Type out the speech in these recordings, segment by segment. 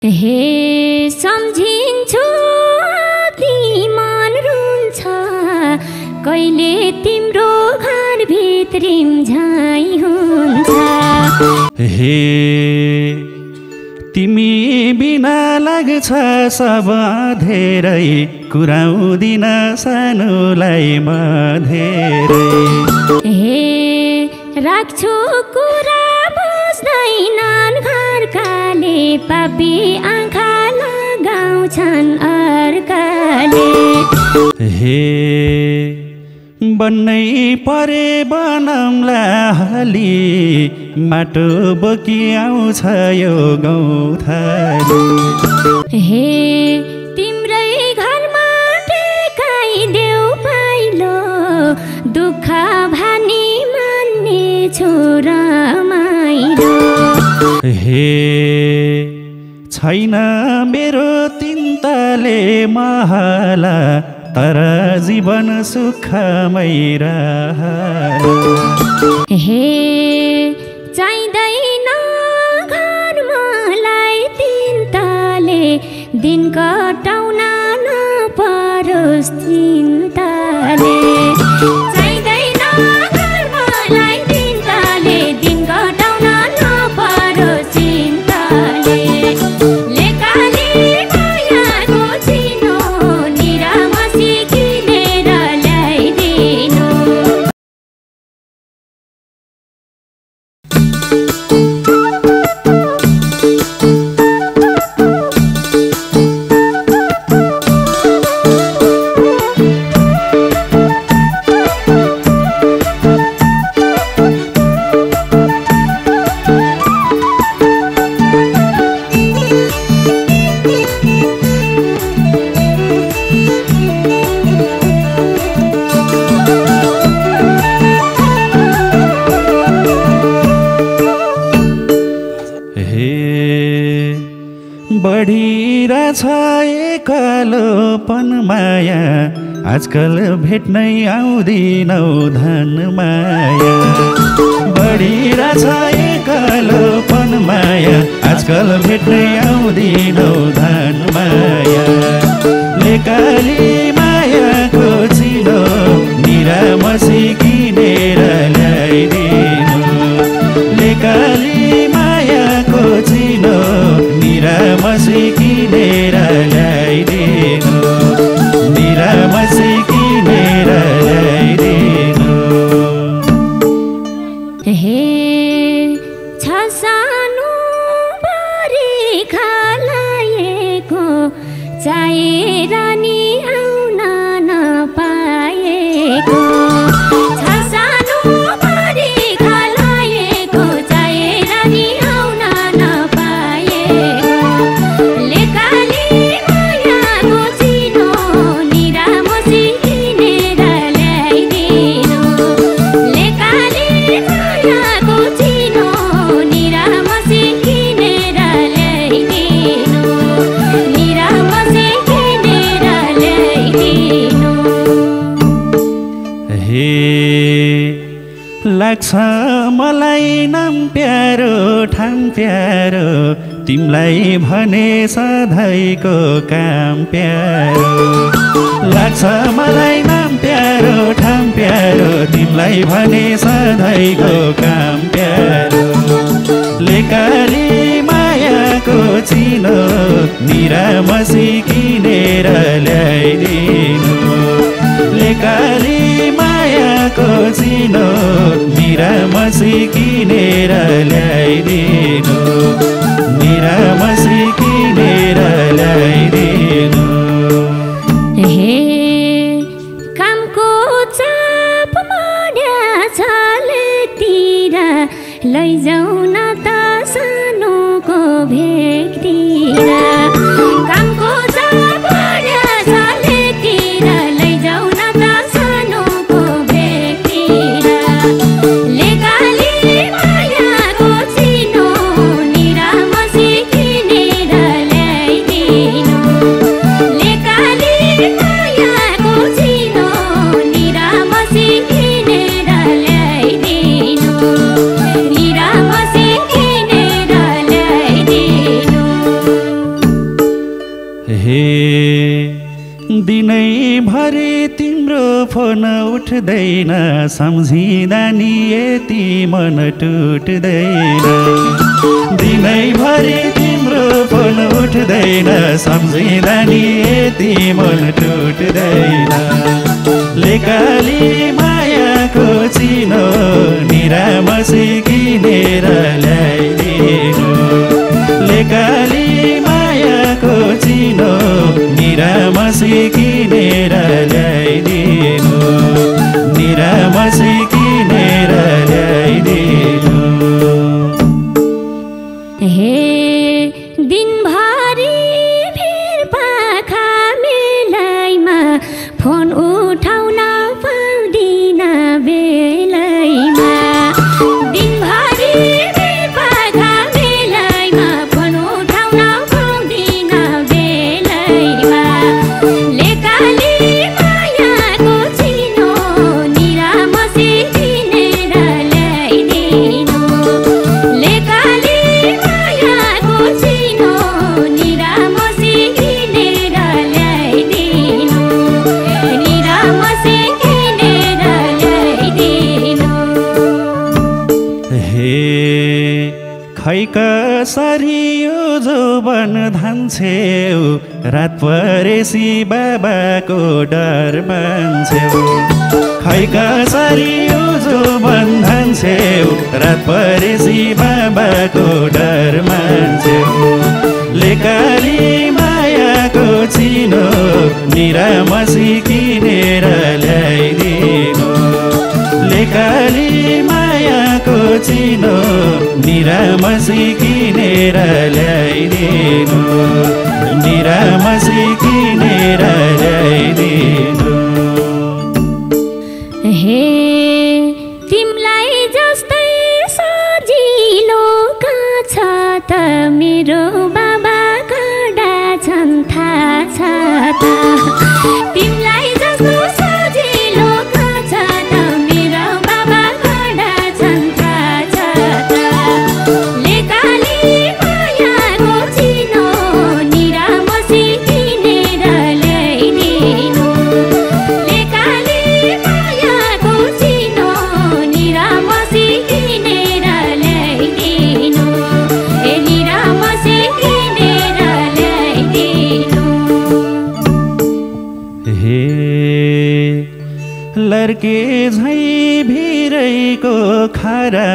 हे सम्झिन्छु तिमान रुन्छ कहिले तिम्रो घर भित्रिम झै हुन्छ हे तिमी बिना लाग्छ सब धेरै कुराउँदिन सानोलाई म धेरै हे राख्छु कुरा बुझ्दैनन् घरकाले पापी आँखा लगाउँछन् अर्काले हे बन्नै परे बनौला हाली माटो बोकी आउँछ यो गौथाली हे तिम्रै घरमा टेकाइदेऊ पाइलो दुःख भानी मान्ने छोरा माइलो हे छैन मेरो तिनताले महला तर जीवन सुखमै रहला हे चाहिँदैन घर मलाई तिनताले दिन कटाउन नपरोस् चिन्ताले चाहिँदैन घर मलाई तिनताले दिन कटाउन नपरोस् चिन्ताले लेकाली मायाको चिनो निरामसी किनेर ल्याइदिनु बढिरहेछ एक्लोपन माया आजकल भेट्नै आउँदिनौ धन माया बढिरहेछ एक्लोपन माया आजकल भेट्नै आउँदिनौ धन माया लेकाली मायाको चिनो निरामसी किनेर ल्याइदिनु लेकाली मायाको चिनो निरामसी किनेर ल्याइदिनु निरामसी किनेर ल्याइदिनु हे छ सानो बरी खालाएको चाहिएर नि आउन नपाएको छ सानो बरी खालाएको चाहिएर नि आउन नपाएको लेकाली मायाको चिनो निरामसी किनेर ल्याइदिनु लेकाली मायाको चिनो निरामसी किनेर ल्याइदिनु निरामसी किनेर ल्याइदिनु हे लाग्छ मलाई नाम प्यारो ठाम प्यारो तिमीलाई भने सधैँको काम प्यारो लाग्छ मलाई नाम प्यारो ठाम प्यारो तिमीलाई भने सधैँको काम प्यारो लेकाली मायाको चिनो निरामसी किनेर ल्याइदिनु लेकाली मायाको चिनो निरामसी किनेर ल्याइदिनु निरामसी किनेर ल्याइदिनु हे कामको चाप मर्या छलेतिर लैजाऊ न त सानोको भेगतिर कामको चाप मर्या छलेतिर लैजाऊ न त सानोको भेगतिर लेकाली हे दिनैभरि तिम्रो फोन उठ्दैन, सम्झिँदा नि यति मन टुट्दैन। दिनैभरि तिम्रो फोन उठ्दैन, सम्झिँदा नि यति मन टुट्दैन। लेकाली मायाको चिनो निरामसी किनेर ल्याइदिनु। लेकाली मायाको चिनो निरामसी किनेर ल्याइदिनु। निरामसी किनेर ल्याइदिनु। हे दिनभरि भिर पाखा मेलैमा फोन उठाउन पाउँदिन बेलैमा। दिनभरि भिर पाखा मेलैमा फोन उठाउन पाउँदिन बेलैमा। लेकाली मायाको चिनो निरामसी किनेर ल्याइदिनु। लेकाली मायाको चिनो निरामसी किनेर ल्याइदिनु। निरामसी किनेर ल्याइदिनु। हे खै कसरी यो जोबन धान्छेउ, रात परेसी बाबाको डर मान्छेउ। खै कसरी यो जोबन धान्छेउ, रात परेसी बाबाको डर मान्छेउ। लेकाली मायाको चिनो निरामसी किनेर ल्याइदिनु। लेकाली मायाको चिनो निरामसी किनेर ल्याइदिनु। निरामसी किनेर ल्याइदिनु। हे तिमलाई जस्तै सजिलो कहाँ छ त, मेरो बाबा कडा छन् थाहा छ त। तिमलाई जस्तो सजिलो कहाँ छ त, मेरो बाबा कडा छन् थाहा छ त। लेकाली मायाको चिनो निरामसी किनेर ल्याइदिनु। लेकाली मायाको चिनो निरामसी किनेर ल्याइदिनु। निरामसी किनेर ल्याइदिनु। हे लर्के झै भिरैको खारा,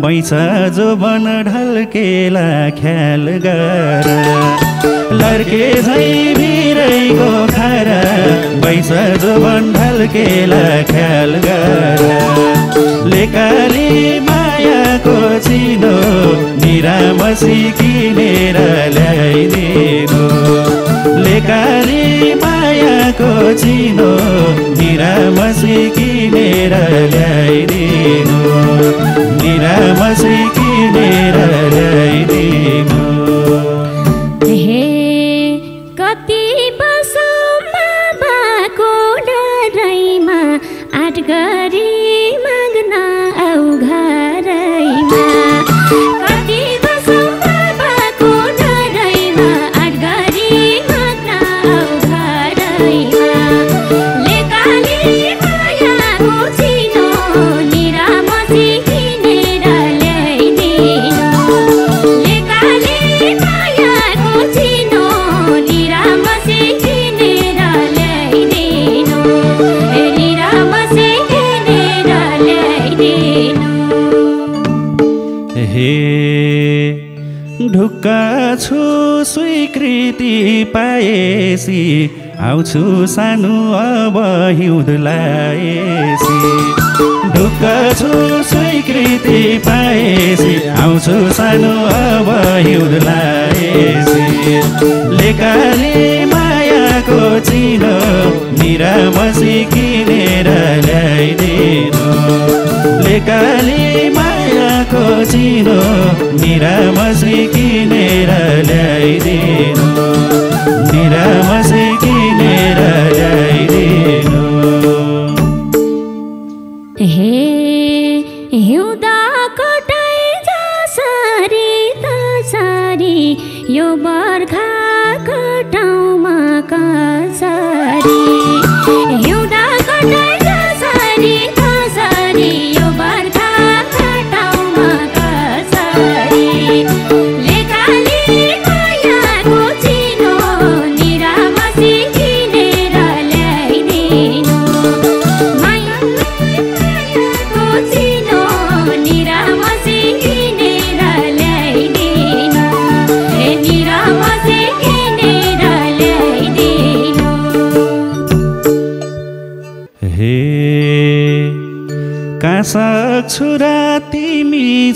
बैछ जोबन ढल्केला ख्याल गर। लर्के झै भिरैको खारा, बैछ जोबन ढल्केला ख्याल गर। लेकाली मायाको चिनो निरामसी किनेर ल्याइदिनु। लेकाली मायाको चिनो निरामसी किनेर ल्याइदिनु। निरामसी किनेर ल्याइदिनु। हे कति बसौँ बाबाको डरैमा, आठ गरी माग्न आऊ घरैमा। कति बसौँ बाबाको डरैमा, आठ गरी माग्न आऊ घरैमा। लेकाली मायाको चिनो निरामसी किनेर ल्याइदिनु। लेकाली मायाको चिनो निरामसी किनेर ल्याइदिनु। निरामसी किनेर ल्याइदिनु। हे ढुक्क छु स्वीकृति पाएसी, आउँछु सानो अब हिउँद लाएसी। ढुक्क छु स्वीकृति पाएसी, आउँछु सानो अब हिउँद लाएसी। लेकाली मायाको चिनो निरामसी किनेर ल्याइदिनु। लेकाली मायाको चिनो निरामसी किनेर ल्याइदिनु। निरामसी किनेर ल्याइदिनु। हे हिउँदा कटाइ जसरी तसरी यो बर्खा कटा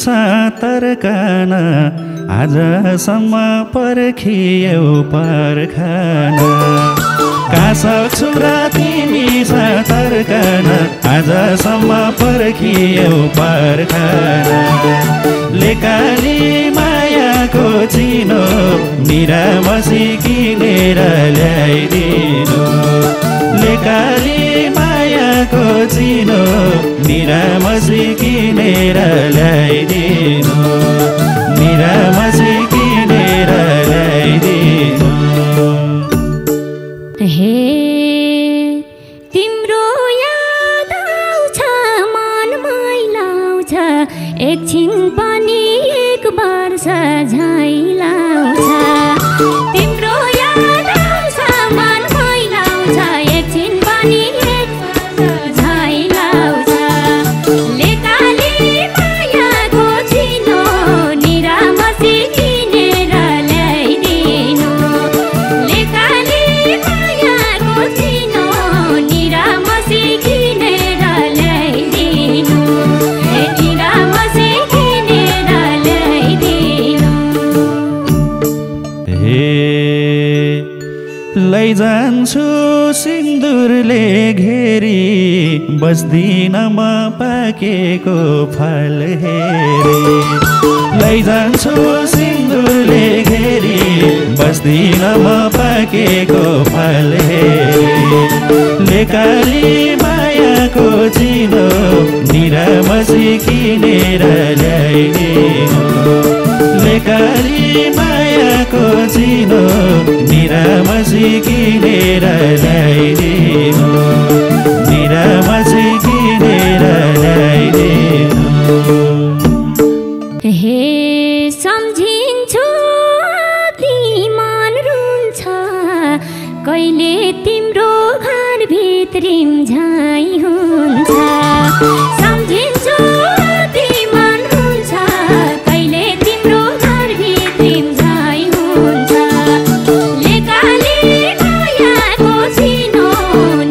छ तर्कन आजसम्म पर्खियौ पर्खन कहाँ सक्छु र तिमी छ तर्कन आजसम्म पर्खियौ पर्खन लेकाली मायाको चिनो निरामसी किनेर ल्याइदिनु लेकाली मायाको चिनो निरामसी किनेर ल्याइदिनु निरामसी किनेर ल्याइदिनु हे तिम्रो याद आउँछ मन मैलाउँछ एकछिन पनि एक वर्ष झैँ लाउँछ तिम्रो याद आउँछ मन मैलाउँछ एकछिन पनि एक वर्ष झैँ लाउँछ लेकाली मायाको चिनो निरामसी किनेर ल्याइदिनु लेकाली मायाको चिनो निरामसी किनेर ल्याइदिनु निरामसी किनेर ल्याइदिनु लैजान्छु सिन्दुरले घेरी बस्दिन म पाकेको फल हेरी लैजान्छु सिन्दुरले घेरी बस्दिन म पाकेको फल हेरी लेकाली मायाको चिनो निरामसी किनेर ल्याइदिनु लेकाली मायाको चिनो निरामसी किनेर ल्याइदिनु निरामसी किनेर ल्याइदिनु हे सम्झिन्छु ती मन रुन्छ कहिले तिम्रो घर भित्रिम झैँ हुन्छ सम्झिन्छु ती मन रुन्छ कहिले तिम्रो घर भित्रिम झैँ हुन्छ लेकाली मायाको चिनो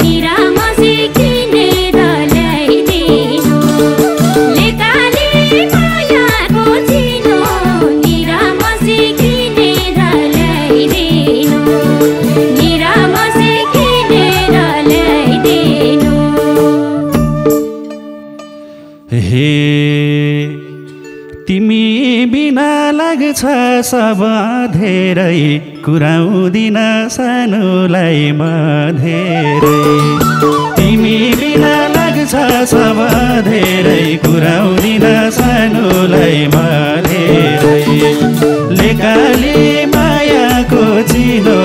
निरामसी किनेर ल्याइदिनु लेकाली मायाको चिनो निरामसी किनेर ल्याइदिनु निरामसी किनेर ल्याइदिनु हे तिमी बिना लाग्छ सब धेरै कुराउँदिन सानोलाई म धेरै तिमी बिना लाग्छ सब धेरै कुराउँदिन सानोलाई म धेरै लेकाली मायाको चिनो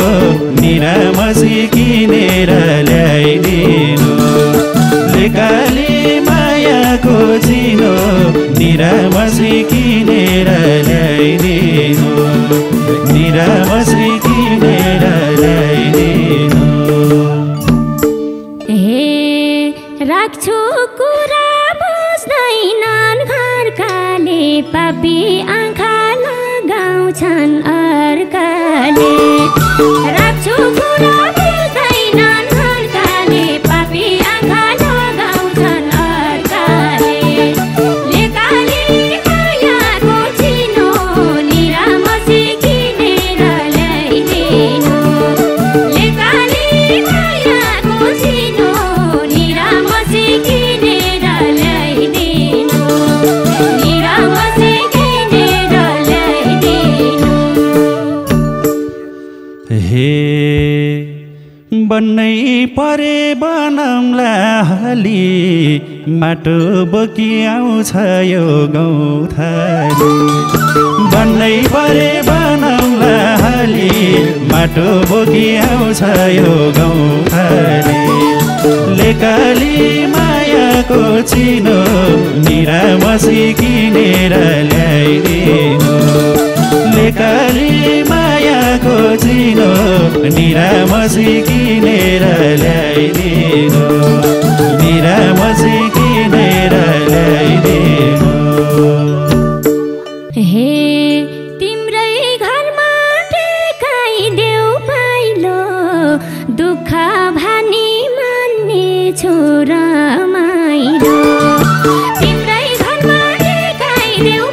निरामसी किनेर ल्याइदिनु लेकाली मायाको चिनो निरामसी किनेर ल्याइदिनु निरामसी किनेर ल्याइदिनु हे राख्छु कुरा बुझ्दैनन् घरकाले पापी आँखा लगाउँछन् अर्काले राख्छु कुरा बुझ्दैनन् घरकाले पापी आँखा लगाउँछन् अर्काले लेकाली मायाको चिनो निरामसी किनेर ल्याइदिनु लेकाली मायाको चिनो निरामसी किनेर ल्याइदिनु निरामसी किनेर ल्याइदिनु हे बन्नै परे बनौला हाली माटो बोकी आउँछ यो गौथाली बन्नै परे बनौला हाली माटो बोकी आउँछ यो गौथाली लेकाली मायाको चिनो निरामसी किनेर ल्याइदिनु लेकाली मायाको चिनो निरामसी किनेर ल्याइदिनु निरामसी किनेर ल्याइदिनु हे तिम्रै घरमा टेकाइदेऊ पाइलो दुःख भानी मान्ने छोरा माइलो तिम्रै घरमा टेकाइदेऊ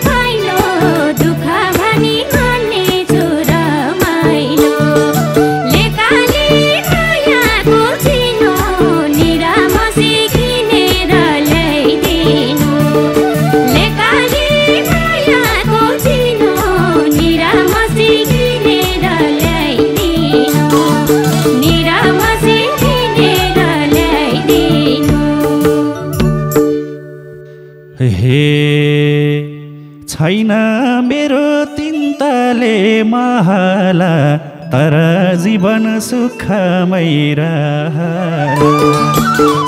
होला तर जीवन सुखमै रहला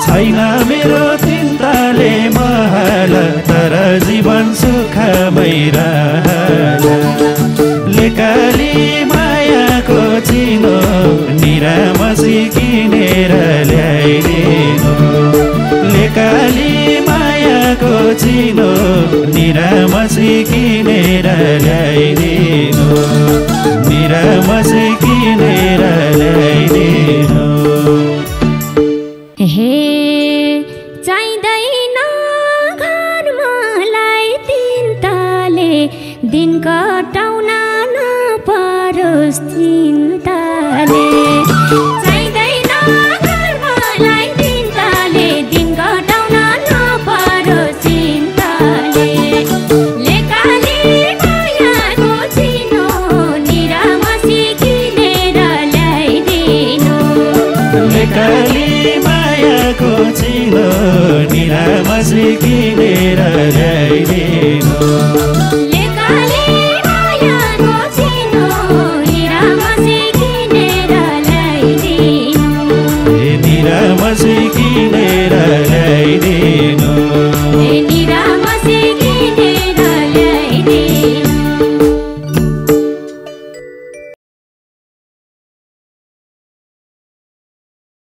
छैन मेरो चिन्ताले महल तर जीवन सुखमै रहला लेकाली मायाको चिनो निरामसी किनेर ल्याइदिनु लेकाली मायाको चिनो निरामसी किनेर ल्याइदिनु निरामसी किनेर ल्याइदिनु हे चाहिँदैन घर मलाई तिनताले दिन कटाउन नपरोस् चिन्ताले चाहिँदैन घर मलाई तिनताले दिन कटाउन नपरोस् चिन्ताले लेकाली मायाको चिनो निरामसी किनेर ल्याइदिनु लेकाली मायाको चिनो निरामसी किनेर